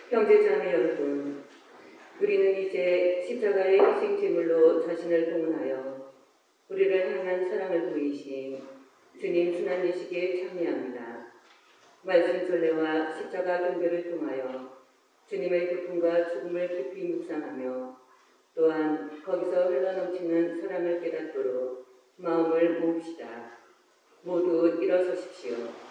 형제자매 여러분, 우리는 이제 십자가의 희생 제물로 자신을 봉헌하여 우리를 향한 사랑을 보이신 주님 순환 예식에 참여합니다. 말씀 전례와 십자가 경배를 통하여 주님의 고통과 죽음을 깊이 묵상하며 또한 거기서 흘러넘치는 사랑을 깨닫도록 마음을 모읍시다. 모두 일어서십시오.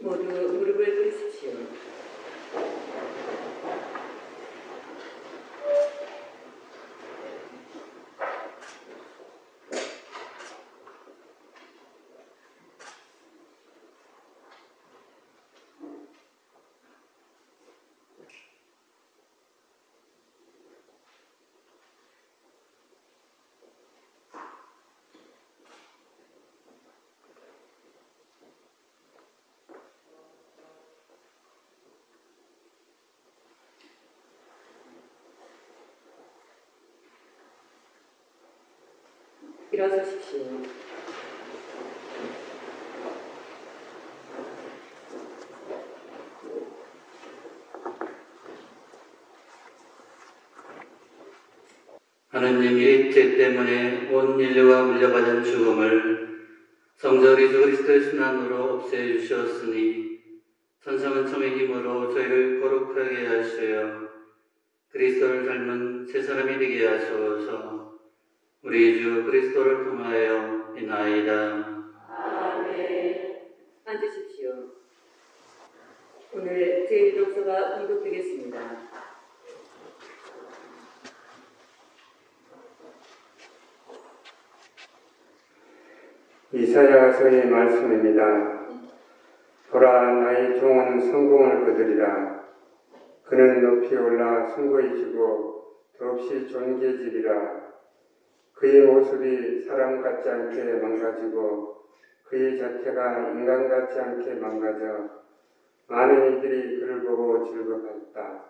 모두 무릎을 꿇으십시오. 일어서십시오. 하느님이 죄 때문에 온 인류가 물려받은 죽음을 성자 예수 그리스도의 순환으로 없애주셨으니 천상은총의 힘으로 저희를 거룩하게 하시어 그리스도를 닮은 새 사람이 되게 하소서. 우리 주 그리스도를 통하여 비나이다. 아멘. 앉으십시오. 오늘 제1독서가 공독되겠습니다. 이사야서의 말씀입니다. 보라, 나의 종은 성공을 거두리라. 그는 높이 올라 선고히 지고 더없이 존귀해지리라. 그의 모습이 사람 같지 않게 망가지고 그의 자태가 인간 같지 않게 망가져 많은 이들이 그를 보고 즐거워했다.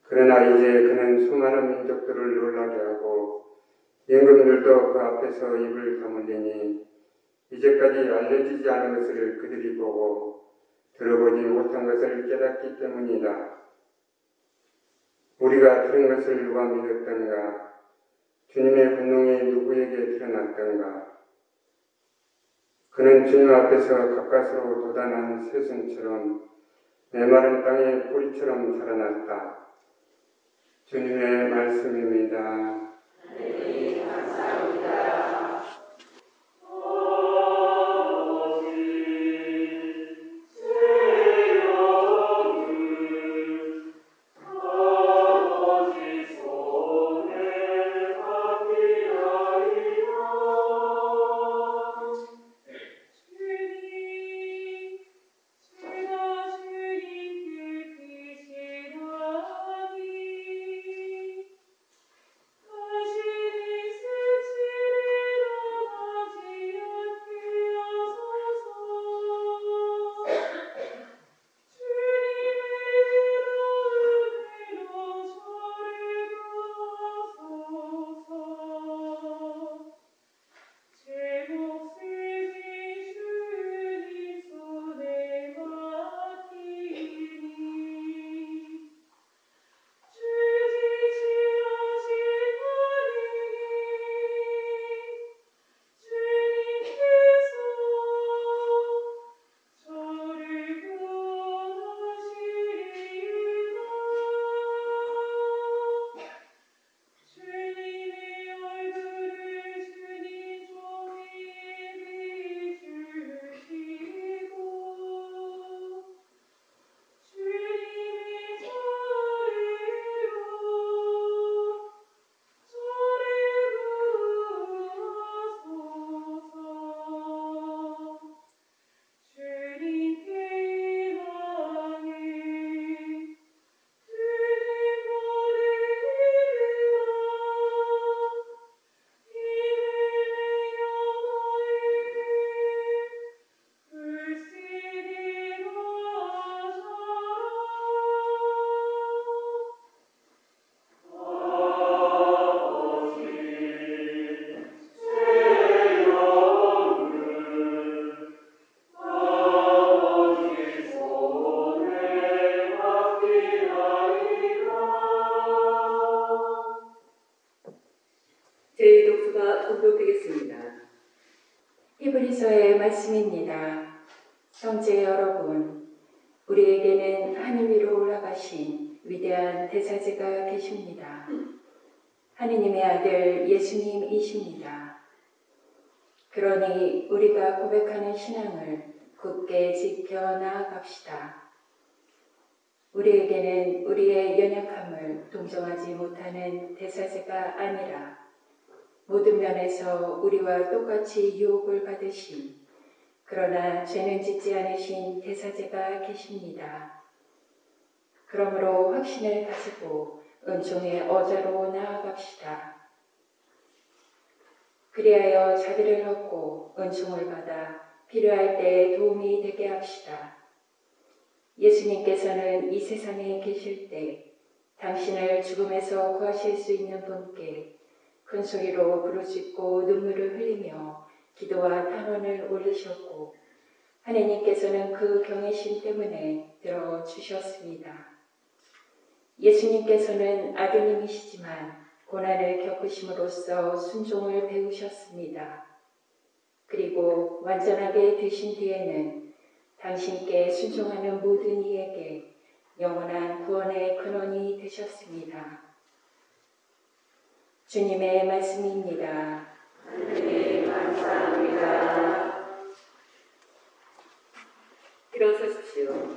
그러나 이제 그는 수많은 민족들을 놀라게 하고 임금들도 그 앞에서 입을 다물리니 이제까지 알려지지 않은 것을 그들이 보고 들어보지 못한 것을 깨닫기 때문이다. 우리가 들은 것을 누가 믿었던가? 주님의 분노이 누구에게 드러났던가? 그는 주님 앞에서 가까스로 돋아난 새순처럼 메마른 땅의 뿌리처럼 자라났다. 주님의 말씀입니다. 네, 감사합니다. 말씀과 공독되겠습니다. 히브리서의 말씀입니다. 형제 여러분, 우리에게는 하늘 위로 올라가신 위대한 대사제가 계십니다. 하느님의 아들 예수님이십니다. 그러니 우리가 고백하는 신앙을 굳게 지켜 나아갑시다. 우리에게는 우리의 연약함을 동정하지 못하는 대사제가 아니라 모든 면에서 우리와 똑같이 유혹을 받으신 그러나 죄는 짓지 않으신 대사제가 계십니다. 그러므로 확신을 가지고 은총의 어자로 나아갑시다. 그리하여 자비를 얻고 은총을 받아 필요할 때 도움이 되게 합시다. 예수님께서는 이 세상에 계실 때 당신을 죽음에서 구하실 수 있는 분께 큰 소리로 부르짖고 눈물을 흘리며 기도와 탄원을 올리셨고 하느님께서는 그 경외심 때문에 들어주셨습니다. 예수님께서는 아드님이시지만 고난을 겪으심으로써 순종을 배우셨습니다. 그리고 완전하게 되신 뒤에는 당신께 순종하는 모든 이에게 영원한 구원의 근원이 되셨습니다. 주님의 말씀입니다. 하느님 감사합니다. 일어서십시오.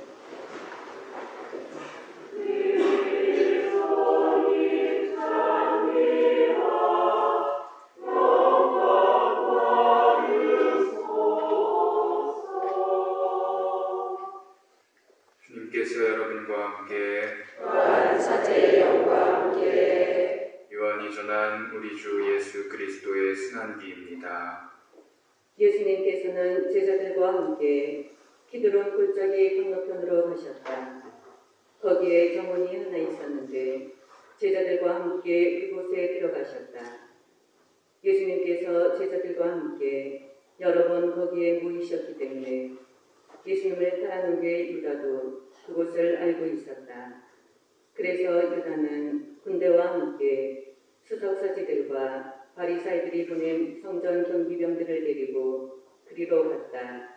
주님께서 여러분과 함께 또한 사제의 영과 함께 요한이 전한 우리 주 예수 그리스도의 순환기입니다. 예수님께서는 제자들과 함께 키드론 골짜기 건너편으로 가셨다. 거기에 정원이 하나 있었는데 제자들과 함께 그곳에 들어가셨다. 예수님께서 제자들과 함께 여러 번 거기에 모이셨기 때문에 예수님을 따라온 게 유다도 그곳을 알고 있었다. 그래서 유다는 군대와 함께 수석사제들과 바리사이들이 보낸 성전 경비병들을 데리고 그리로 갔다.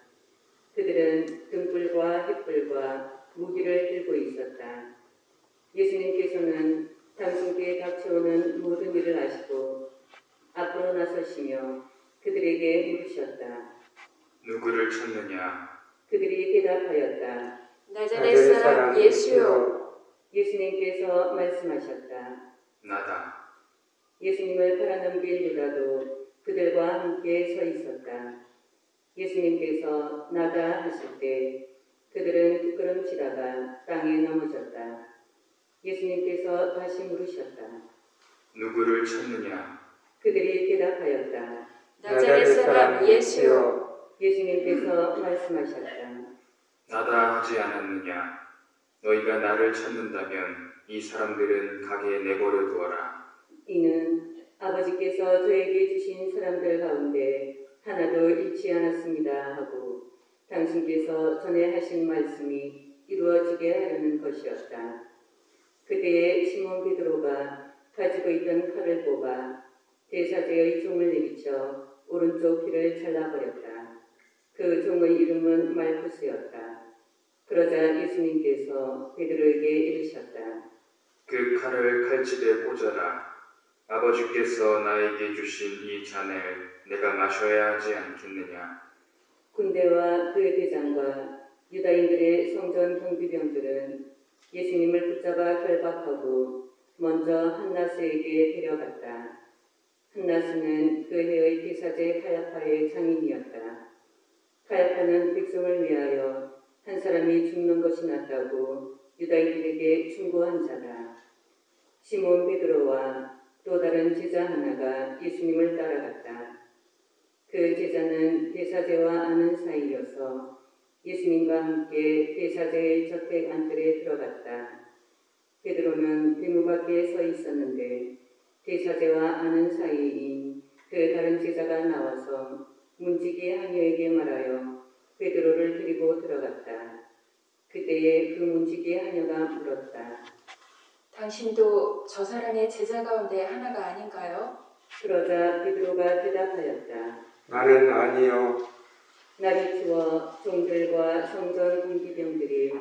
그들은 등불과 횃불과 무기를 들고 있었다. 예수님께서는 당신께 닥쳐오는 모든 일을 아시고 앞으로 나서시며 그들에게 물으셨다. 누구를 찾느냐? 그들이 대답하였다. 나자렛 사람 예수요. 예수님께서 말씀하셨다. 나다. 예수님을 팔아넘길 유다도 그들과 함께 서 있었다. 예수님께서 나다 하실 때 그들은 뒷걸음치다가 땅에 넘어졌다. 예수님께서 다시 물으셨다. 누구를 찾느냐? 그들이 대답하였다. 나자렛 사람 예수요. 예수님께서 말씀하셨다. 나다 하지 않았느냐? 너희가 나를 찾는다면 이 사람들은 가게에 내버려 두어라. 이는 아버지께서 저에게 주신 사람들 가운데 하나도 잃지 않았습니다 하고 당신께서 전에 하신 말씀이 이루어지게 하려는 것이었다. 그때에 시몬 베드로가 가지고 있던 칼을 뽑아 대사제의 종을 내리쳐 오른쪽 귀를 잘라버렸다. 그 종의 이름은 말쿠스였다. 그러자 예수님께서 베드로에게 이르셨다. 그 칼을 칼집에 꽂아라. 아버지께서 나에게 주신 이 잔을 내가 마셔야 하지 않겠느냐? 군대와 그의 대장과 유다인들의 성전 경비병들은 예수님을 붙잡아 결박하고 먼저 한나스에게 데려갔다. 한나스는 그 해의 대사제 가야파의 장인이었다. 가야파는 백성을 위하여 한 사람이 죽는 것이 낫다고 유다인들에게 충고한 자다. 시몬 베드로와 또 다른 제자 하나가 예수님을 따라갔다. 그 제자는 대사제와 아는 사이여서 예수님과 함께 대사제의 저택 안뜰에 들어갔다. 베드로는 대문 밖에 서 있었는데 대사제와 아는 사이인 그 다른 제자가 나와서 문지기 하녀에게 말하여 베드로를 데리고 들어갔다. 그때에 그 문지기 하녀가 물었다. 당신도 저 사람의 제자 가운데 하나가 아닌가요? 그러자 베드로가 대답하였다. 나는 아니요. 날이 추워 종들과 성전 공기병들이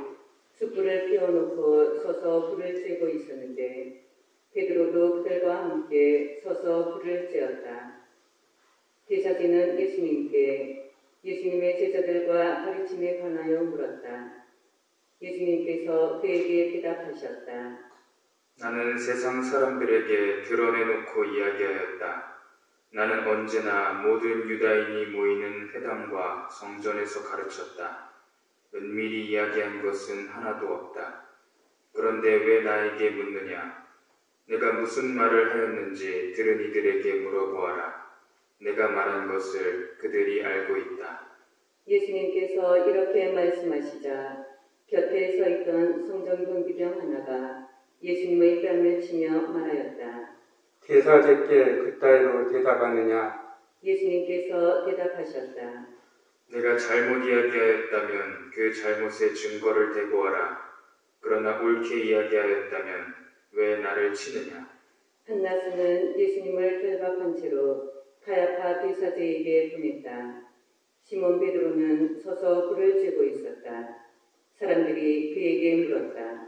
숯불을 피워놓고 서서 불을 쬐고 있었는데 베드로도 그들과 함께 서서 불을 쬐었다. 제사장은 예수님께 예수님의 제자들과 가르침에 관하여 물었다. 예수님께서 그에게 대답하셨다. 나는 세상 사람들에게 드러내놓고 이야기하였다. 나는 언제나 모든 유다인이 모이는 회당과 성전에서 가르쳤다. 은밀히 이야기한 것은 하나도 없다. 그런데 왜 나에게 묻느냐? 내가 무슨 말을 하였는지 들은 이들에게 물어보아라. 내가 말한 것을 그들이 알고 있다. 예수님께서 이렇게 말씀하시자 곁에 서 있던 성전 경비병 하나가 예수님의 뺨을 치며 말하였다. 제사제께 그따위로 대답하느냐? 예수님께서 대답하셨다. 내가 잘못 이야기하였다면 그 잘못의 증거를 대고하라. 그러나 옳게 이야기하였다면 왜 나를 치느냐? 한나스는 예수님을 결박한 채로 가야파 대사제에게 보냈다. 시몬 베드로는 서서 불을 쬐고 있었다. 사람들이 그에게 물었다.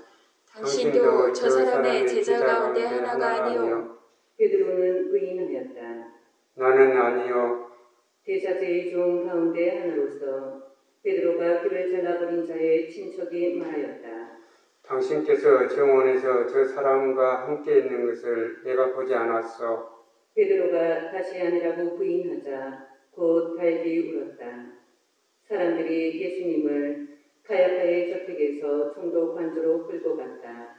당신도 저 사람의 제자 가운데 하나가 아니오? 베드로는 부인하였다. 나는 아니요. 대사제의 종 가운데 하나로서 베드로가 귀를 잘라버린 자의 친척이 말하였다. 당신께서 정원에서 저 사람과 함께 있는 것을 내가 보지 않았어. 베드로가 다시 아니라고 부인하자 곧 달기 울었다. 사람들이 예수님을 가야파의 저택에서 총독 관저로 끌고 갔다.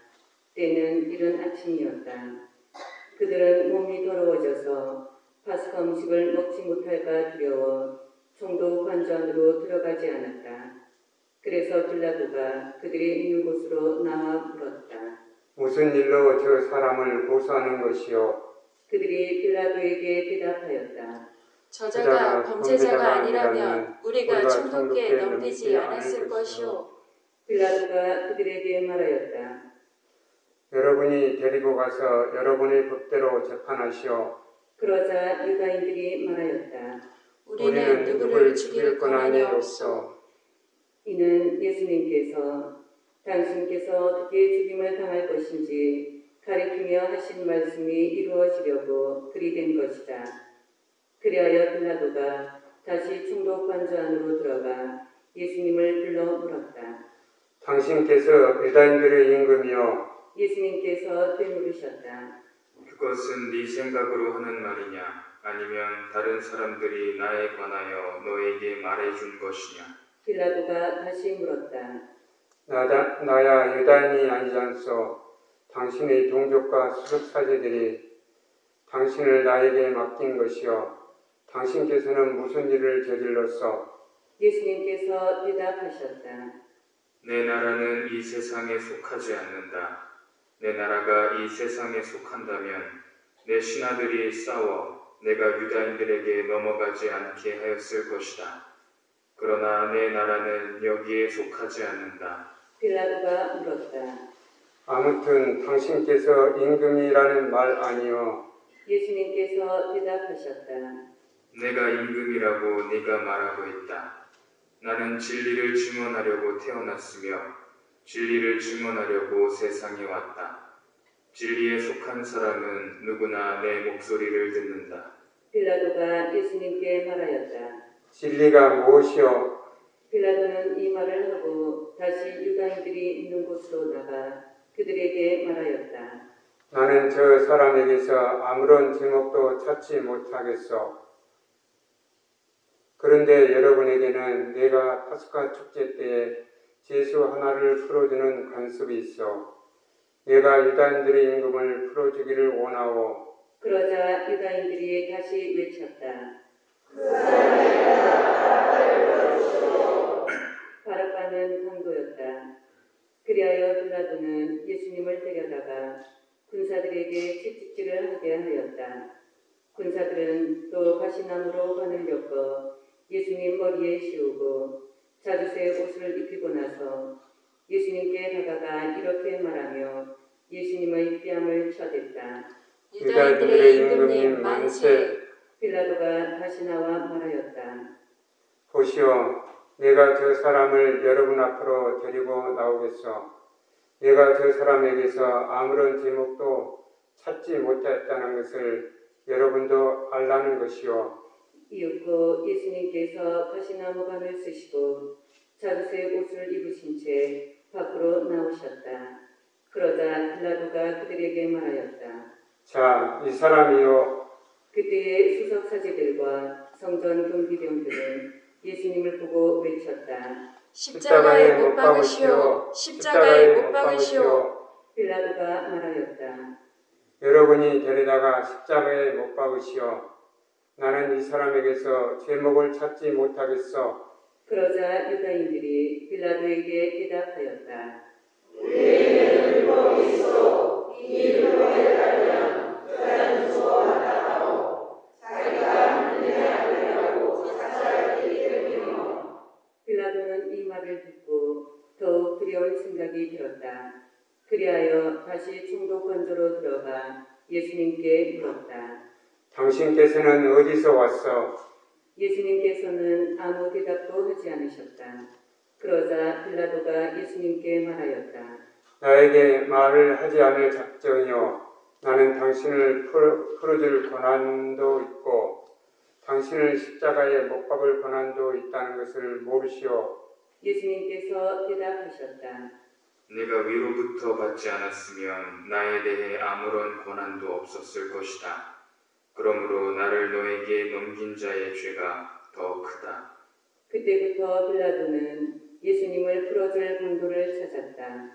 때는 이른 아침이었다. 그들은 몸이 더러워져서 파스카 음식을 먹지 못할까 두려워 총독 관저 안으로 들어가지 않았다. 그래서 빌라도가 그들이 있는 곳으로 나와 물었다. 무슨 일로 저 사람을 고소하는 것이요? 그들이 빌라도에게 대답하였다. 저자가 범죄자가 아니라면 우리가 총독께 넘기지 않았을 것이오. 빌라도가 그들에게 말하였다. 여러분이 데리고 가서 여러분의 법대로 재판하시오. 그러자 유다인들이 말하였다. 우리는 누구를 죽일 권한이 없소. 이는 예수님께서 당신께서 어떻게 죽임을 당할 것인지 가리키며 하신 말씀이 이루어지려고 들이댄 것이다. 그리하여 빌라도가 다시 총독 관저 안으로 들어가 예수님을 불러 물었다. 당신께서 유다인들의 임금이요. 예수님께서 되물으셨다. 그것은 네 생각으로 하는 말이냐? 아니면 다른 사람들이 나에 관하여 너에게 말해준 것이냐? 빌라도가 다시 물었다. 나야 유다인이 아니지 않소. 당신의 동족과 수석사제들이 당신을 나에게 맡긴 것이요. 당신께서는 무슨 일을 저질렀소? 예수님께서 대답하셨다. 내 나라는 이 세상에 속하지 않는다. 내 나라가 이 세상에 속한다면 내 신하들이 싸워 내가 유다인들에게 넘어가지 않게 하였을 것이다. 그러나 내 나라는 여기에 속하지 않는다. 빌라도가 물었다. 아무튼 당신께서 임금이라는 말 아니요. 예수님께서 대답하셨다. 내가 임금이라고 네가 말하고 있다. 나는 진리를 증언하려고 태어났으며 진리를 증언하려고 세상에 왔다. 진리에 속한 사람은 누구나 내 목소리를 듣는다. 빌라도가 예수님께 말하였다. 진리가 무엇이요? 빌라도는 이 말을 하고 다시 유다인들이 있는 곳으로 나가 그들에게 말하였다. 나는 저 사람에게서 아무런 제목도 찾지 못하겠소. 그런데 여러분에게는 내가 파스카 축제 때에 제수 하나를 풀어주는 관습이 있어. 내가 유다인들의 임금을 풀어주기를 원하오. 그러자 유다인들이 다시 외쳤다. 바라바는 강도였다. 그리하여 빌라도는 예수님을 데려다가 군사들에게 채찍질을 하게 하였다. 군사들은 또 가시나무로 관을 엮어 예수님 머리에 씌우고 자주색 옷을 입히고 나서 예수님께 다가가 이렇게 말하며 예수님의 뺨을 쳐댔다. 유다인들의 임금님 만세. 빌라도가 다시 나와 말하였다. 보시오, 내가 저 사람을 여러분 앞으로 데리고 나오겠소. 내가 저 사람에게서 아무런 제목도 찾지 못했다는 것을 여러분도 알라는 것이요. 이윽고 예수님께서 가시나무관을 쓰시고 자주색 옷을 입으신 채 밖으로 나오셨다. 그러자 빌라도가 그들에게 말하였다. 자, 이 사람이요. 그때의 수석사제들과 성전 경비병들은 예수님을 보고 외쳤다. 십자가에 못 박으시오. 십자가에 못 박으시오. 빌라도가 말하였다. 여러분이 데려다가 십자가에 못 박으시오. 나는 이 사람에게서 제목을 찾지 못하겠소. 그러자 유다인들이 빌라도에게 대답하였다. 빌라도는 이 말을 듣고 더욱 두려운 생각이 들었다. 그리하여 다시 총독 관저로 들어가 예수님께 물었다. 당신께서는 어디서 왔소? 예수님께서는 아무 대답도 하지 않으셨다. 그러자 빌라도가 예수님께 말하였다. 나에게 말을 하지 않을 작정이요. 나는 당신을 풀어줄 권한도 있고 당신을 십자가에 못 박을 권한도 있다는 것을 모르시오. 예수님께서 대답하셨다. 내가 위로부터 받지 않았으면 나에 대해 아무런 권한도 없었을 것이다. 그러므로 나를 너에게 넘긴 자의 죄가 더 크다. 그때부터 빌라도는 예수님을 풀어줄 방도를 찾았다.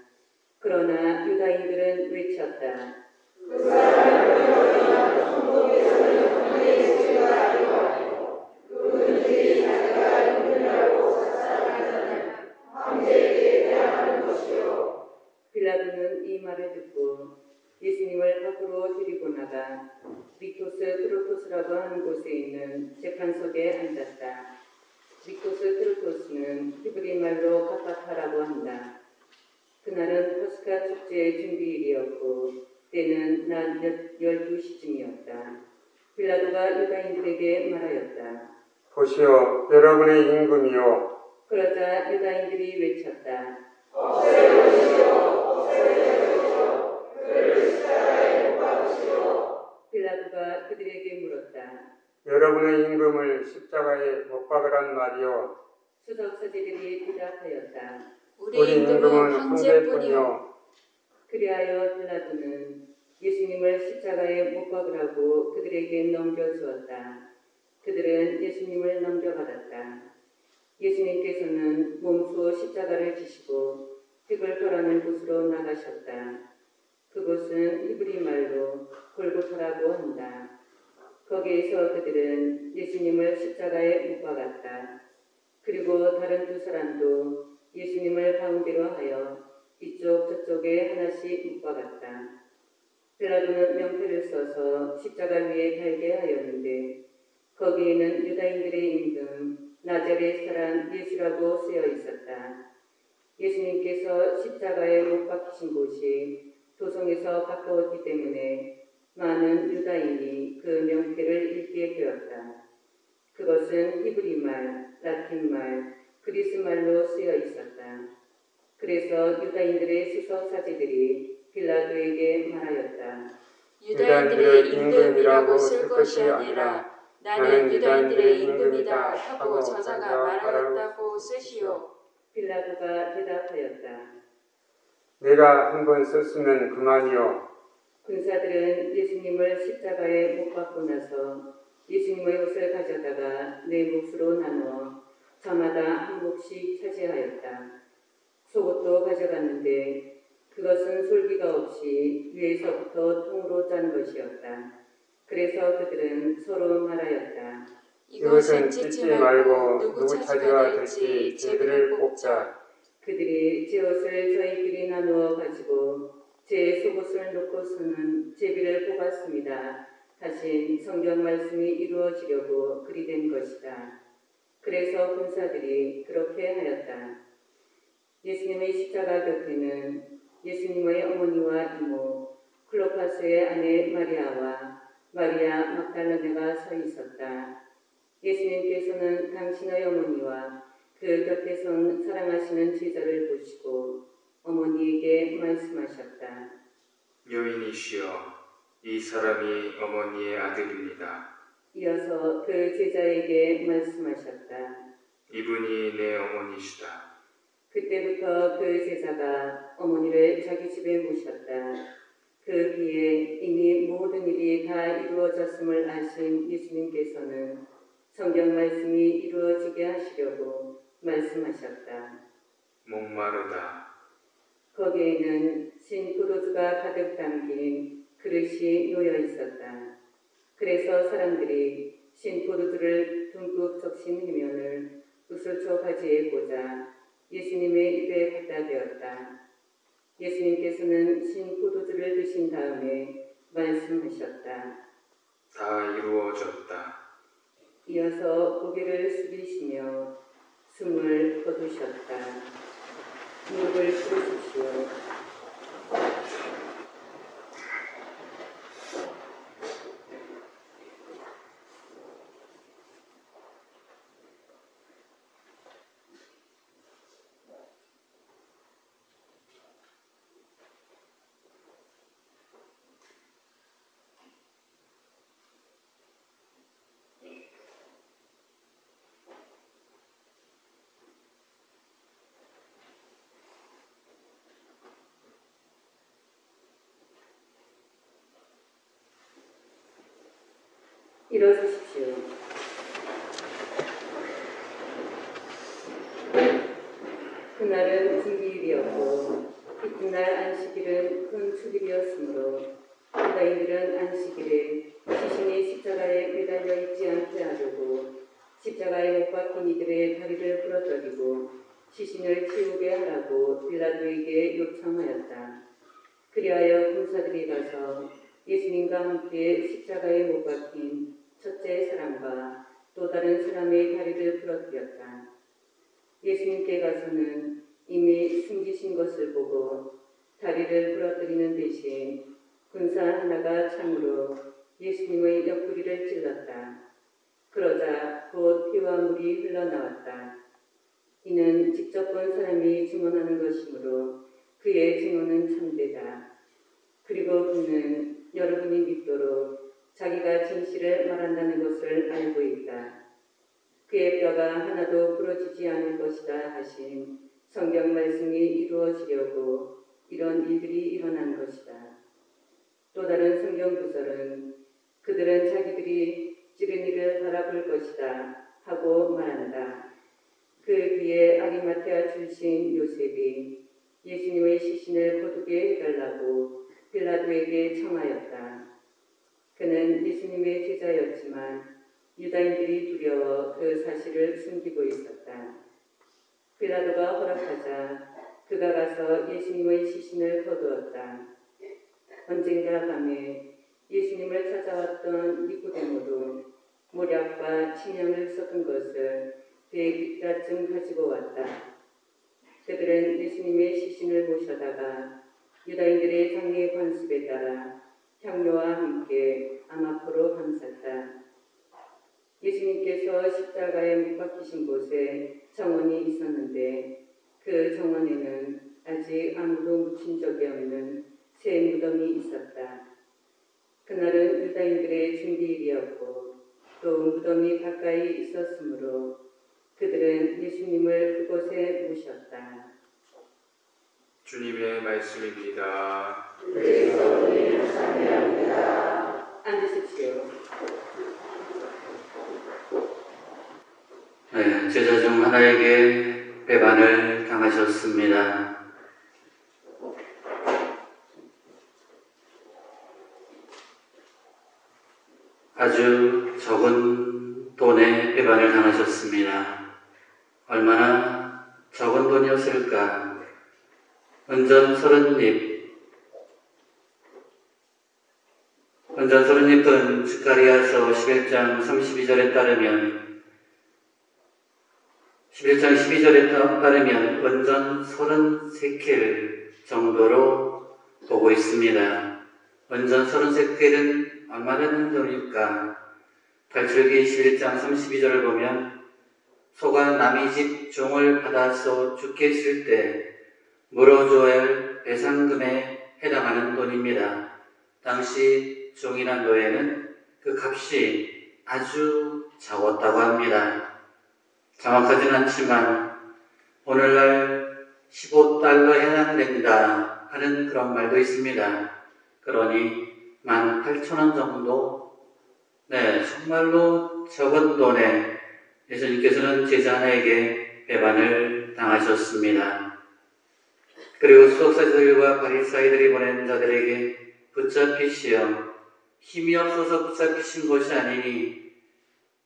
그러나 유다인들은 외쳤다. 빌라도는 이 말을 듣고 예수님을 밖으로 데리고 나가 빅토스 트로토스라고 하는 곳에 있는 재판석에 앉았다. 빅토스 트로토스는 히브리 말로 갑바타라고 한다. 그날은 파스카 축제의 준비일이었고 때는 낮 12시쯤이었다. 빌라도가 유다인들에게 말하였다. 보시오, 여러분의 임금이요. 그러자 유다인들이 외쳤다. 빌라도가 그들에게 물었다. 여러분의 임금을 십자가에 못 박으란 말이요. 수석사제들이 대답하였다. 우리 우리 임금은 임금은 황제뿐이요. 황제뿐이요. 그리하여 빌라도는 예수님을 십자가에 못 박으라고 그들에게 넘겨주었다. 그들은 예수님을 넘겨받았다. 예수님께서는 몸소 십자가를 지시고 흙을 덜하는 곳으로 나가셨다. 그곳은 히브리 말로 골고타라고 한다. 거기에서 그들은 예수님을 십자가에 못 박았다. 그리고 다른 두 사람도 예수님을 가운데로 하여 이쪽 저쪽에 하나씩 못 박았다. 빌라도는 명패를 써서 십자가 위에 달게 하였는데 거기에는 유다인들의 임금 나자렛 사람 예수라고 쓰여 있었다. 예수님께서 십자가에 못 박히신 곳이 도성에서 가까웠기 때문에 많은 유다인이 그 명패를 읽게 되었다. 그것은 히브리 말, 라틴 말, 그리스 말로 쓰여 있었다. 그래서 유다인들의 수석사제들이 빌라도에게 말하였다. 유다인들의 임금이라고 쓸 것이 아니라 나는 유다인들의 임금이다 하고 저자가 말하였다고 쓰시오. 빌라도가 대답하였다. 내가 한 번 썼으면 그만이요. 군사들은 예수님을 십자가에 못 박고 나서 예수님의 옷을 가져다가 네 몫으로 나누어 저마다 한 몫씩 차지하였다. 속옷도 가져갔는데 그것은 솔기가 없이 위에서부터 통으로 짠 것이었다. 그래서 그들은 서로 말하였다. 이것은 찢지 말고 누구 차지가 될지 제비를 뽑자. 그들이 제 옷을 저희끼리 나누어 가지고 제 속옷을 놓고서는 제비를 뽑았습니다. 다신 성경 말씀이 이루어지려고 그리 된 것이다. 그래서 군사들이 그렇게 하였다. 예수님의 십자가 곁에는 예수님의 어머니와 이모, 클로파스의 아내 마리아와 마리아 막달라네가 서 있었다. 예수님께서는 당신의 어머니와 그 곁에 선 사랑하시는 제자를 보시고 어머니에게 말씀하셨다. 여인이시여, 이 사람이 어머니의 아들입니다. 이어서 그 제자에게 말씀하셨다. 이분이 내 어머니시다. 그때부터 그 제자가 어머니를 자기 집에 모셨다. 그 뒤에 이미 모든 일이 다 이루어졌음을 아신 예수님께서는 성경 말씀이 이루어지게 하시려고 말씀하셨다. 목마르다. 거기에는 신 포도주가 가득 담긴 그릇이 놓여 있었다. 그래서 사람들이 신 포도주를 듬뿍 적신 해면을 우슬초 바지에 꽂아 예수님의 입에 갖다 대었다. 예수님께서는 신 포도주를 드신 다음에 말씀하셨다. 다 이루어졌다. 이어서 고개를 숙이시며 숨을 거두셨다. 무릎을 꿇으십시오. 일어서십시오. 그날은 금기일이었고 이튿날 안식일은 큰 축일이었으므로 유다인들은 안식일에 시신이 십자가에 매달려 있지 않게 하려고 십자가에 못 박힌 이들의 다리를 부러뜨리고 시신을 치우게 하라고 빌라도에게 요청하였다. 그리하여 군사들이 가서 예수님과 함께 십자가에 못 박힌 첫째 사람과 또 다른 사람의 다리를 부러뜨렸다. 예수님께 가서는 이미 숨기신 것을 보고 다리를 부러뜨리는 대신 군사 하나가 창으로 예수님의 옆구리를 찔렀다. 그러자 곧 피와 물이 흘러나왔다. 이는 직접 본 사람이 증언하는 것이므로 그의 증언은 참되다. 그리고 그는 여러분이 믿도록 자기가 진실을 말한다는 것을 알고 있다. 그의 뼈가 하나도 부러지지 않을 것이다 하신 성경 말씀이 이루어지려고 이런 일들이 일어난 것이다. 또 다른 성경 구절은 그들은 자기들이 찌른 이를 바라볼 것이다 하고 말한다. 그 뒤에 아리마테아 출신 요셉이 예수님의 시신을 거두게 해달라고 빌라도에게 청하였다. 그는 예수님의 제자였지만 유다인들이 두려워 그 사실을 숨기고 있었다. 빌라도가 허락하자 그가 가서 예수님의 시신을 거두었다. 언젠가 밤에 예수님을 찾아왔던 니고데모도 모략과 침향을 섞은 것을 100리터쯤 가지고 왔다. 그들은 예수님의 시신을 모셔다가 유다인들의 장례 관습에 따라 향료와 함께 아마포로 감쌌다. 예수님께서 십자가에 못 박히신 곳에 정원이 있었는데 그 정원에는 아직 아무도 묻힌 적이 없는 새 무덤이 있었다. 그날은 유다인들의 준비일이었고 또 무덤이 가까이 있었으므로 그들은 예수님을 그곳에 모셨다. 주님의 말씀입니다. 앉으십시오. 네, 제자 중 하나에게 배반을 당하셨습니다. 아주 적은 돈에 배반을 당하셨습니다. 얼마나 적은 돈이었을까? 은전 30립. 은전 30립은 스가랴서 11장 32절에 따르면 11장 12절에 따르면 은전 33켈 정도로 보고 있습니다. 원전 33킬은 얼마 되는 돈일까? 탈출기 11장 32절을 보면 소가 남의 집 종을 받아서 죽게 했을 때 물어줘야 할 배상금에 해당하는 돈입니다. 당시 종이나 노예는 그 값이 아주 작았다고 합니다. 정확하진 않지만 오늘날 15달러에 해당된다 하는 그런 말도 있습니다. 그러니 18,000원 정도? 네, 정말로 적은 돈에 예수님께서는 제자 하나에게 배반을 당하셨습니다. 그리고 수석사들과 바리사이들이 보낸 자들에게 붙잡히시어 힘이 없어서 붙잡히신 것이 아니니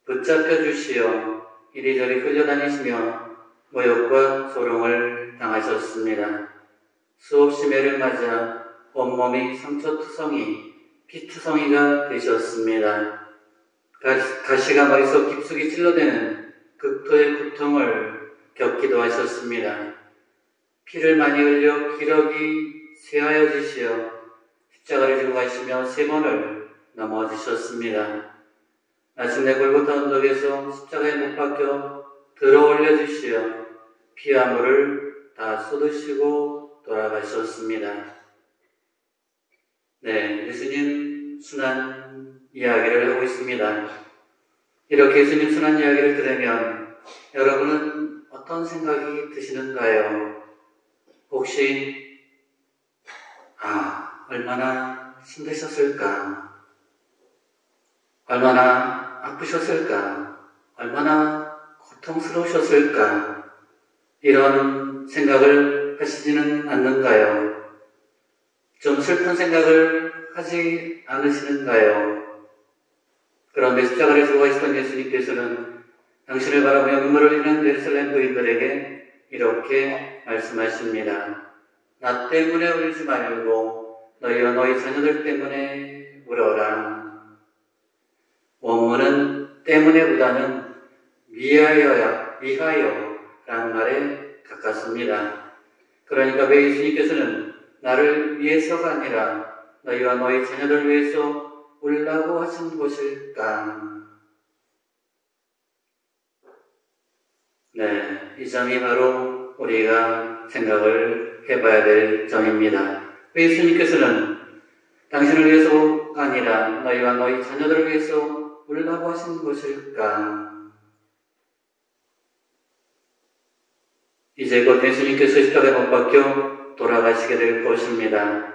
붙잡혀 주시어 이리저리 끌려다니시며 모욕과 조롱을 당하셨습니다. 수없이 매를 맞아 온몸이 상처투성이, 피투성이가 되셨습니다. 가시가 머릿속 깊숙이 찔러대는 극도의 고통을 겪기도 하셨습니다. 피를 많이 흘려 기력이 쇠하여지시어 십자가를 지고 가시며 3번을 넘어지셨습니다. 마침내 골고타 언덕에서 십자가에 못 박혀 들어 올려주시어 피와 물을 다 쏟으시고 돌아가셨습니다. 네, 예수님 순환 이야기를 하고 있습니다. 이렇게 예수님 순환 이야기를 들으면 여러분은 어떤 생각이 드시는가요? 혹시 얼마나 힘드셨을까? 얼마나 아프셨을까? 얼마나 고통스러우셨을까? 이런 생각을 하시지는 않는가요? 좀 슬픈 생각을 하지 않으시는가요? 그런데 십자가를 지고 가시던 예수님께서는 당신을 바라보며 눈물을 흘리는 예루살렘 부인들에게 이렇게 말씀하십니다. 나 때문에 울지 말고 너희와 너희 자녀들 때문에 울어라. 원문은 때문에보다는 위하여라는 말에 가깝습니다. 그러니까 왜 예수님께서는 나를 위해서가 아니라 너희와 너희 자녀들 위해서 울라고 하신 것일까? 네, 이 점이 바로 우리가 생각을 해봐야 될 점입니다. 왜 예수님께서는 당신을 위해서가 아니라 너희와 너희 자녀들을 위해서 울라고 하신 것일까? 이제 곧 예수님께서 십자가에 못 박혀 돌아가시게 될 것입니다.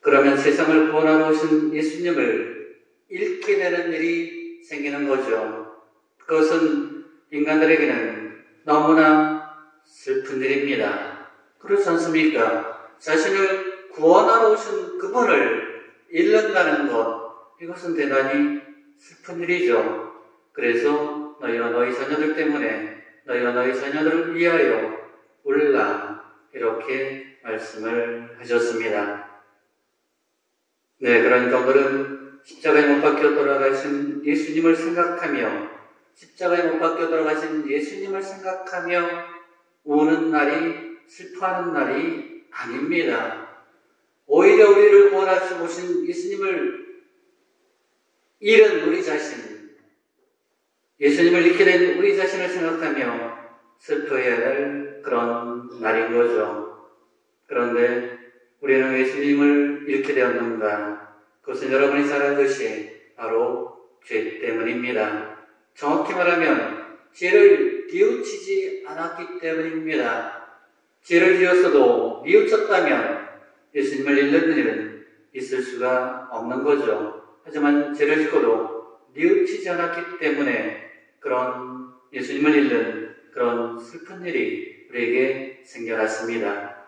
그러면 세상을 구원하러 오신 예수님을 잃게 되는 일이 생기는 거죠. 그것은 인간들에게는 너무나 슬픈 일입니다. 그렇지 않습니까? 자신을 구원하러 오신 그분을 잃는다는 것, 이것은 대단히 슬픈 일이죠. 그래서 너희와 너희 자녀들 때문에 너희와 너희 자녀들을 위하여 울라, 이렇게 말씀을 하셨습니다. 네, 그러니까 오늘은 십자가에 못 박혀 돌아가신 예수님을 생각하며 십자가에 못 박혀 돌아가신 예수님을 생각하며 우는 날이, 슬퍼하는 날이 아닙니다. 오히려 우리를 구원하시고 오신 예수님을 잃은 우리 자신, 예수님을 잃게 된 우리 자신을 생각하며 슬퍼해야 할 그런 날인 거죠. 그런데 우리는 예수님을 잃게 되었는가? 그것은 여러분이 잘 알듯이 바로 죄 때문입니다. 정확히 말하면 죄를 뉘우치지 않았기 때문입니다. 죄를 지었어도 뉘우쳤다면 예수님을 잃는 일은 있을 수가 없는 거죠. 하지만 죄를 짓고도 뉘우치지 않았기 때문에 그런 예수님을 잃는 그런 슬픈 일이 우리에게 생겨났습니다.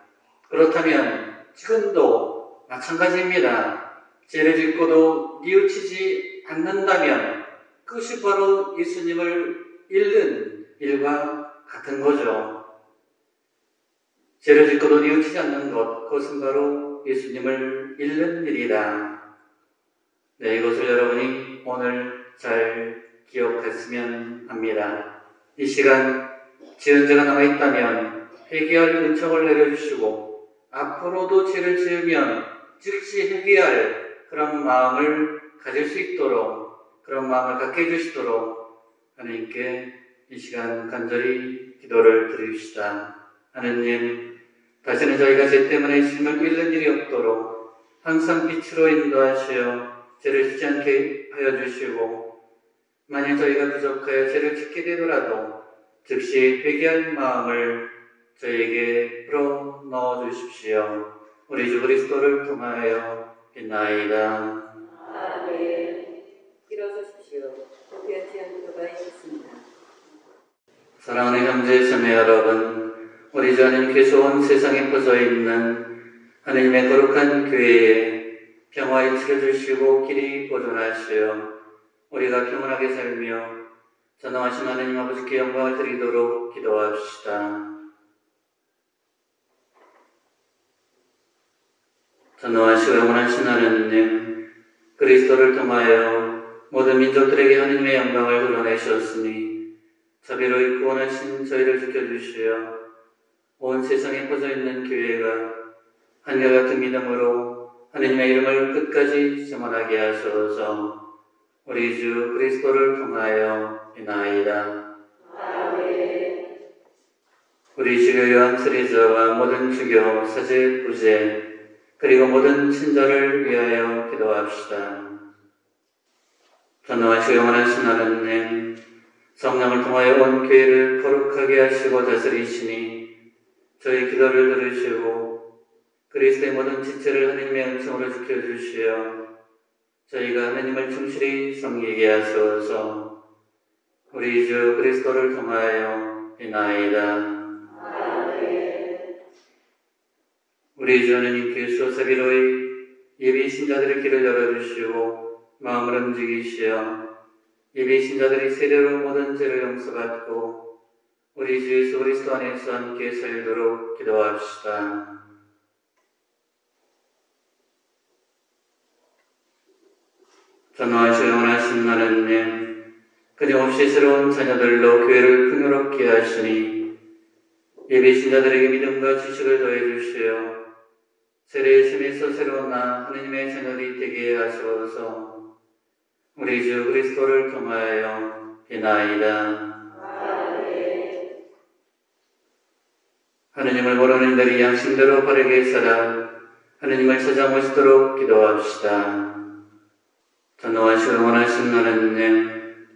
그렇다면 지금도 마찬가지입니다. 죄를 짓고도 뉘우치지 않는다면 그것이 바로 예수님을 잃는 일과 같은 거죠. 죄를 짓고도 뉘우치지 않는 것, 그것은 바로 예수님을 잃는 일이다. 네, 이것을 여러분이 오늘 잘 기억했으면 합니다. 이 시간 지은 죄가 남아있다면 회개할 은총을 내려주시고 앞으로도 죄를 지으면 즉시 회개할 그런 마음을 가질 수 있도록, 그런 마음을 갖게 해주시도록 하나님께 이 시간 간절히 기도를 드립시다. 하나님, 다시는 저희가 죄 때문에 힘을 잃는 일이 없도록 항상 빛으로 인도하시어 죄를 짓지 않게 하여 주시고, 만약 저희가 부족하여 죄를 짓게 되더라도 즉시 회개할 마음을 저희에게 풀어 넣어 주십시오. 우리 주 그리스도를 통하여 빛나이다. 아멘. 일어서십시오. 보편지 한 기도가 있습니다. 사랑하는 형제 자매 여러분, 우리 주 하나님께서 온 세상에 퍼져 있는 하나님의 거룩한 교회에 평화에 지켜주시고 길이 보존하시어 우리가 평안하게 살며 전능하신 하나님 아버지께 영광을 드리도록 기도합시다. 전능하시고 영원하신 하나님, 그리스도를 통하여 모든 민족들에게 하나님의 영광을 드러내셨으니 자비로이 구원하신 저희를 지켜주시어 온 세상에 퍼져 있는 교회가 한결같은 믿음으로 하나님의 이름을 끝까지 증언하게 하소서. 우리 주 그리스도를 통하여 비나이다. 아멘. 우리 주교 요한 세례자와 모든 주교, 사제, 부제 그리고 모든 친자를 위하여 기도합시다. 전능하시고 영원하신 하나님, 성령을 통하여 온 교회를 거룩하게 하시고 다스리시니 저희 기도를 들으시고 그리스도의 모든 지체를 하나님의 은총으로 지켜주시어 저희가 하나님을 충실히 섬기게 하소서. 우리 주 그리스도를 통하여 비나이다. 우리 주 하나님께서 자비로이 예비 신자들의 길을 열어주시고 마음을 움직이시어 예비 신자들이 세례로 모든 죄를 용서받고 우리 주 예수 그리스도 안에서 함께 살도록 기도합시다. 전능하시고 영원하신 하나님, 끊임없이 새로운 자녀들로 교회를 풍요롭게 하시니 예비 신자들에게 믿음과 지식을 더해 주시어 세례의 심에서 새로 나 하나님의 자녀들이 되게 하소서. 우리 주 그리스도를 통하여 비나이다. 하나님을 모르는 이들이 양심대로 바르게 살아 하나님을 찾아오시도록 기도합시다. 전능하시고 영원하신 하나님,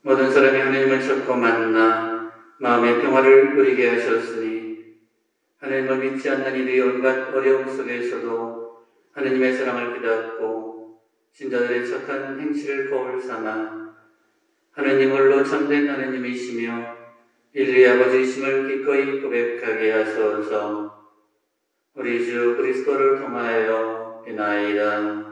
모든 사람이 하나님을 찾고 만나 마음의 평화를 누리게 하셨으니 하나님을 믿지 않는 이들이 온갖 어려움 속에서도 하나님의 사랑을 깨닫고 신자들의 착한 행실을 거울 삼아 하나님 홀로 참된 하나님이시며 인류의 아버지이심을 기꺼이 고백하게 하소서. 우리 주 그리스도를 통하여 비나이다.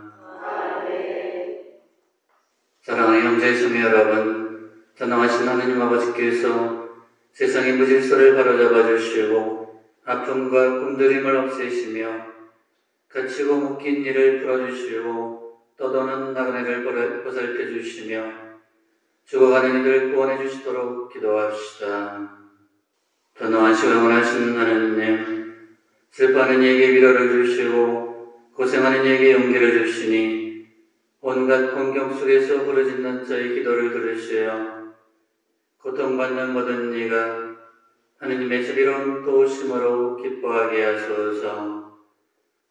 사랑하는 형제자매 여러분, 전능하신 하나님 아버지께서 세상의 무질서를 바로잡아 주시고 아픔과 굶주림을 없애시며 갇히고 묶인 일을 풀어주시고 떠도는 나그네를 보살펴 주시며 죽어가는 이들을 구원해 주시도록 기도합시다. 전능하시고 영원하신 하나님, 슬퍼하는 이에게 위로를 주시고 고생하는 이에게 용기를 주시니 온갖 공경 속에서 부르짖는 저희 기도를 들으시어 고통받는 모든 이가 하느님의 자비로운 도우심으로 기뻐하게 하소서.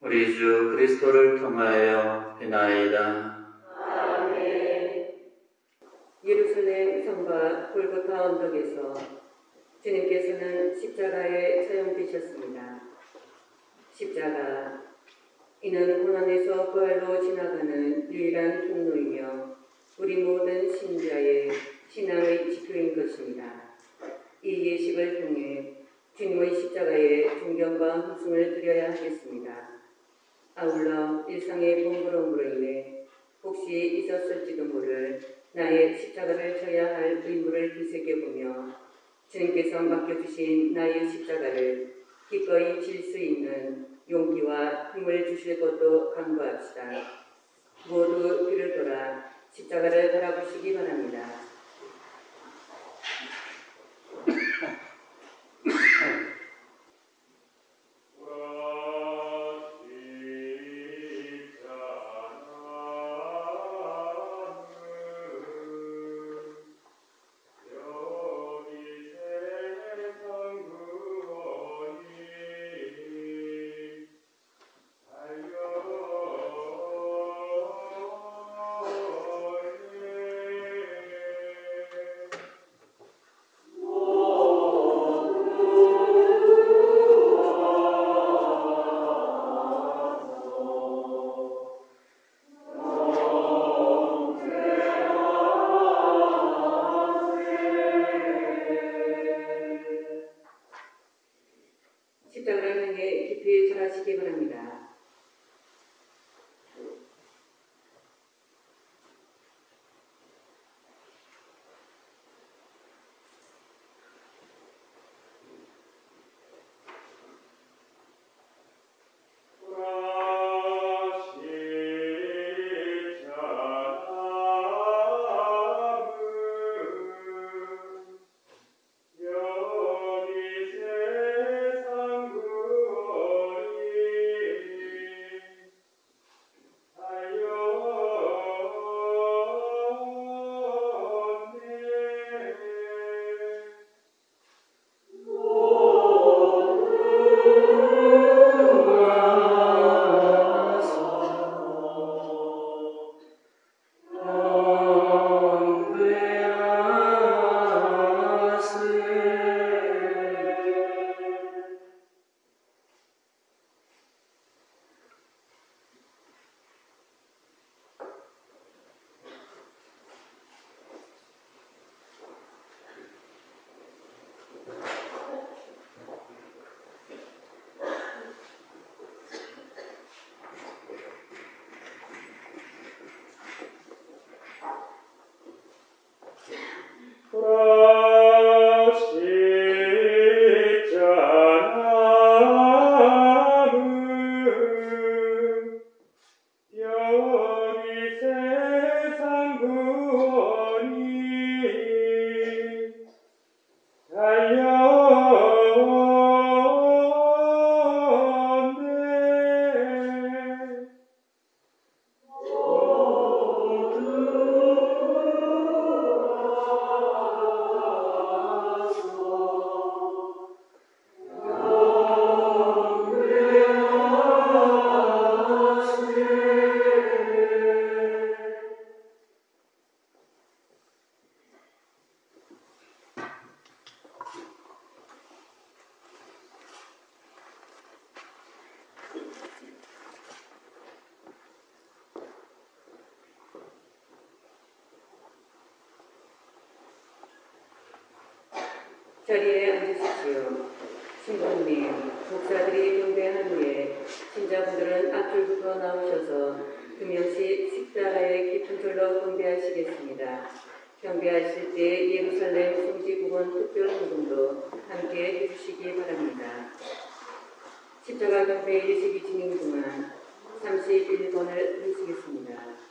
우리 주 그리스도를 통하여 비나이다. 아멘. 예루살렘 성과 골고타 언덕에서 주님께서는 십자가에 처형되셨습니다. 십자가, 이는 고난에서 부활로 지나가는 유일한 통로이며 우리 모든 신자의 신앙의 지표인 것입니다. 이 예식을 통해 주님의 십자가에 존경과 hum승을 드려야 하겠습니다. 아울러 일상의 번거로움으로 인해 혹시 잊었을지도 모를 나의 십자가를 져야 할 의무를 되새겨보며 주님께서 맡겨주신 나의 십자가를 기꺼이 질 수 있는 용기와 힘을 주실 것도 간구합시다. 모두 뒤를 돌아 십자가를 바라보시기 바랍니다. 자리에 앉으십시오. 신부님, 목사들이 경배한 후에 신자분들은 앞줄부터 나오셔서 금연시 십자가의 깊은 절로 경배하시겠습니다. 경배하실 때 예루살렘 성지 9번 특별 헌금도 함께 해주시기 바랍니다. 십자가 경배 예식이 진행 동안 31번을 드리시겠습니다.